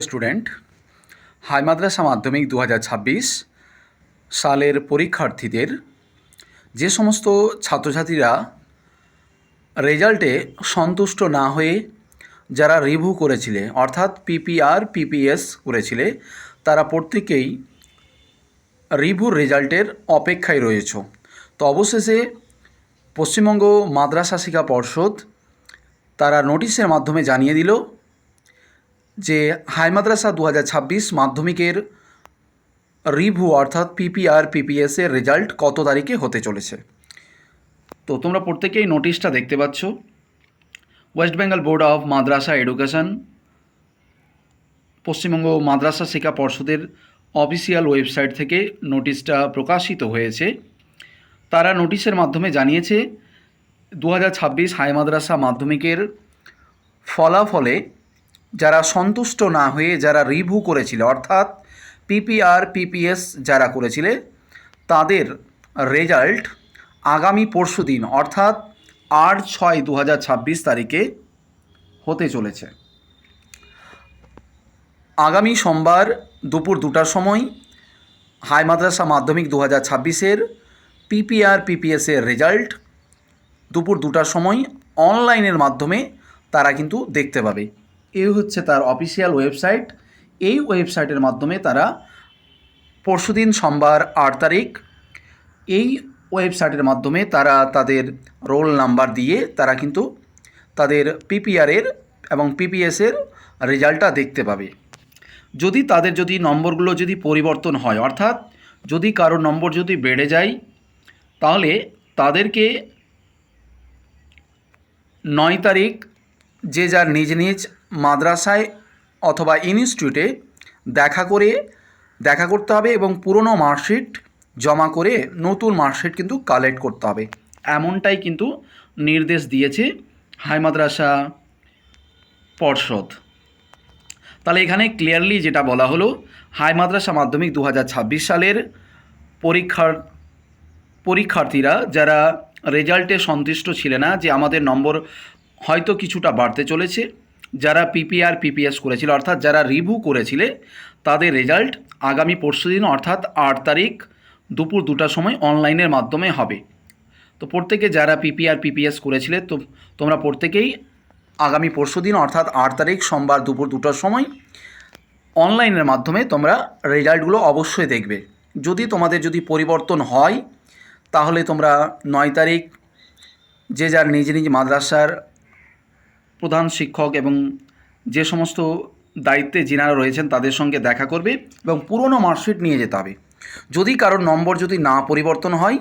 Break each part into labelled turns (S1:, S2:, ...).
S1: Student, high মাদ্রাসা মাধ্যমিক 2026 সালের পরীক্ষার্থীদের যে সমস্ত ছাত্রছাত্রীরা রেজাল্টে সন্তুষ্ট না হয়ে যারা রিভিউ করেছিলে অর্থাৎ পিপিআর পিপিএস করেছিলে তারা প্রত্যেকেই রিভিউর রেজাল্টের অপেক্ষায় রয়েছ। তো অবশেষে পশ্চিমবঙ্গ মাদ্রাসা শিক্ষা পর্ষদ তারা নোটিশের মাধ্যমে জানিয়ে দিল যে হাই মাদ্রাসা 2026 মাধ্যমিকের রিভিউ অর্থাৎ পিপিআর পিপিএসের রেজাল্ট কত তারিখে হতে চলেছে। তো তোমরা প্রত্যেকেই নোটিশটা দেখতে পাচ্ছ। ওয়েস্ট বেঙ্গল বোর্ড অফ মাদ্রাসা এডুকেশন পশ্চিমবঙ্গ মাদ্রাসা শিক্ষা পর্ষদের অফিসিয়াল ওয়েবসাইট থেকে নোটিশটা প্রকাশিত হয়েছে। তারা নোটিশের মাধ্যমে জানিয়েছে 2026 হাই মাদ্রাসা মাধ্যমিকের ফলাফলে যারা সন্তুষ্ট না হয়ে যারা রিভিউ করেছিল অর্থাৎ পিপিআর পিপিএস যারা করেছিলে তাদের রেজাল্ট আগামী পরশুদিন অর্থাৎ 8/6/2026 তারিখে হতে চলেছে। আগামী সোমবার দুপুর 2টার সময় হাই মাদ্রাসা মাধ্যমিক 2026-এর পিপিআর পিপিএসের রেজাল্ট দুপুর 2টার সময় অনলাইনের মাধ্যমে তারা কিন্তু দেখতে পাবে। এই হচ্ছে তার অফিসিয়াল ওয়েবসাইট। এই ওয়েবসাইটের মাধ্যমে তারা পরশুদিন সোমবার 8 তারিখ এই ওয়েবসাইটের মাধ্যমে তারা তাদের রোল নাম্বার দিয়ে তারা কিন্তু তাদের পিপিআরের এবং পিপিএসের রেজাল্টটা দেখতে পাবে। যদি তাদের নম্বরগুলো যদি পরিবর্তন হয় অর্থাৎ যদি কারোর নম্বর যদি বেড়ে যায় তাহলে তাদেরকে 9 তারিখ যে যার নিজ নিজ মাদ্রাসায় অথবা ইনস্টিটিউটে দেখা করতে হবে এবং পুরনো মার্কশিট জমা করে নতুন মার্কশিট কিন্তু কালেক্ট করতে হবে, এমনটাই কিন্তু নির্দেশ দিয়েছে হাই মাদ্রাসা পর্ষদ। তাহলে এখানে ক্লিয়ারলি যেটা বলা হলো, হাই মাদ্রাসা মাধ্যমিক 2026 সালের পরীক্ষার্থীরা যারা রেজাল্টে সন্তুষ্ট ছিলেন না যে আমাদের নম্বর হয়তো কিছুটা বাড়তে চলেছে, যারা পিপিআর পিপিএস করেছিল অর্থাৎ যারা রিভিউ করেছিলে তাদের রেজাল্ট আগামী পরশুদিন অর্থাৎ 8 তারিখ দুপুর 2টার সময় অনলাইনের মাধ্যমে হবে। তো প্রত্যেকে যারা পিপিআর পিপিএস করেছিলে তো তোমরা প্রত্যেকেই আগামী পরশুদিন অর্থাৎ 8 তারিখ সোমবার দুপুর 2টার সময় অনলাইনের মাধ্যমে তোমরা রেজাল্টগুলো অবশ্যই দেখবে। যদি তোমাদের পরিবর্তন হয় তাহলে তোমরা 9 তারিখ যে যার নিজ নিজ মাদ্রাসার প্রধান শিক্ষক এবং যে সমস্ত দায়িত্বে যিনারা রয়েছেন তাদের সঙ্গে দেখা করবে এবং পুরনো মার্কশিট নিয়ে যেতে হবে। যদি কারোর নম্বর না পরিবর্তন হয়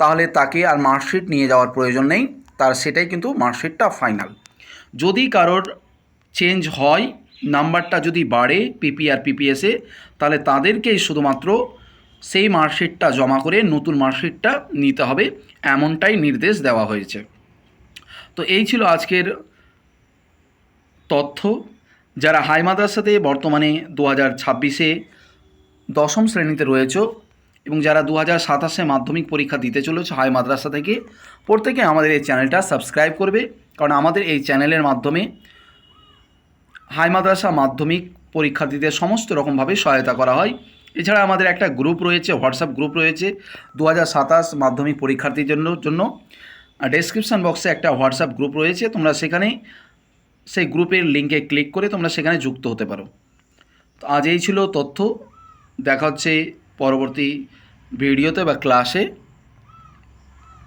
S1: তাহলে তাকে আর মার্কশিট নিয়ে যাওয়ার প্রয়োজন নেই, তার সেটাই কিন্তু মার্কশিটটা ফাইনাল। যদি কারোর চেঞ্জ হয়, নাম্বারটা যদি বাড়ে পিপিআর পিপিএসে, তাহলে তাদেরকেই শুধুমাত্র সেই মার্কশিটটা জমা করে নতুন মার্কশিটটা নিতে হবে, এমনটাই নির্দেশ দেওয়া হয়েছে। তো এই ছিল আজকের তথ্য। যারা হাই মাদ্রাসাতে বর্তমানে 2026-এ 10ম শ্রেণীতে রয়েছে এবং যারা 2027-এ মাধ্যমিক পরীক্ষা দিতে চলেছে হাই মাদ্রাসা থেকে, প্রত্যেকে আমাদের এই চ্যানেলটা সাবস্ক্রাইব করবে, কারণ আমাদের এই চ্যানেলের মাধ্যমে হাই মাদ্রাসা মাধ্যমিক পরীক্ষার্থীদের সমস্ত রকমভাবে সহায়তা করা হয়। এছাড়া আমাদের একটা গ্রুপ রয়েছে, হোয়াটসঅ্যাপ গ্রুপ রয়েছে 2027 মাধ্যমিক পরীক্ষার্থীর জন্য ডেসক্রিপশান বক্সে একটা হোয়াটসঅ্যাপ গ্রুপ রয়েছে, তোমরা সেখানে সেই গ্রুপের লিঙ্কে ক্লিক করে তোমরা সেখানে যুক্ত হতে পারো। তো আজ এই ছিল তথ্য, দেখা হচ্ছে পরবর্তী ভিডিওতে বা ক্লাসে।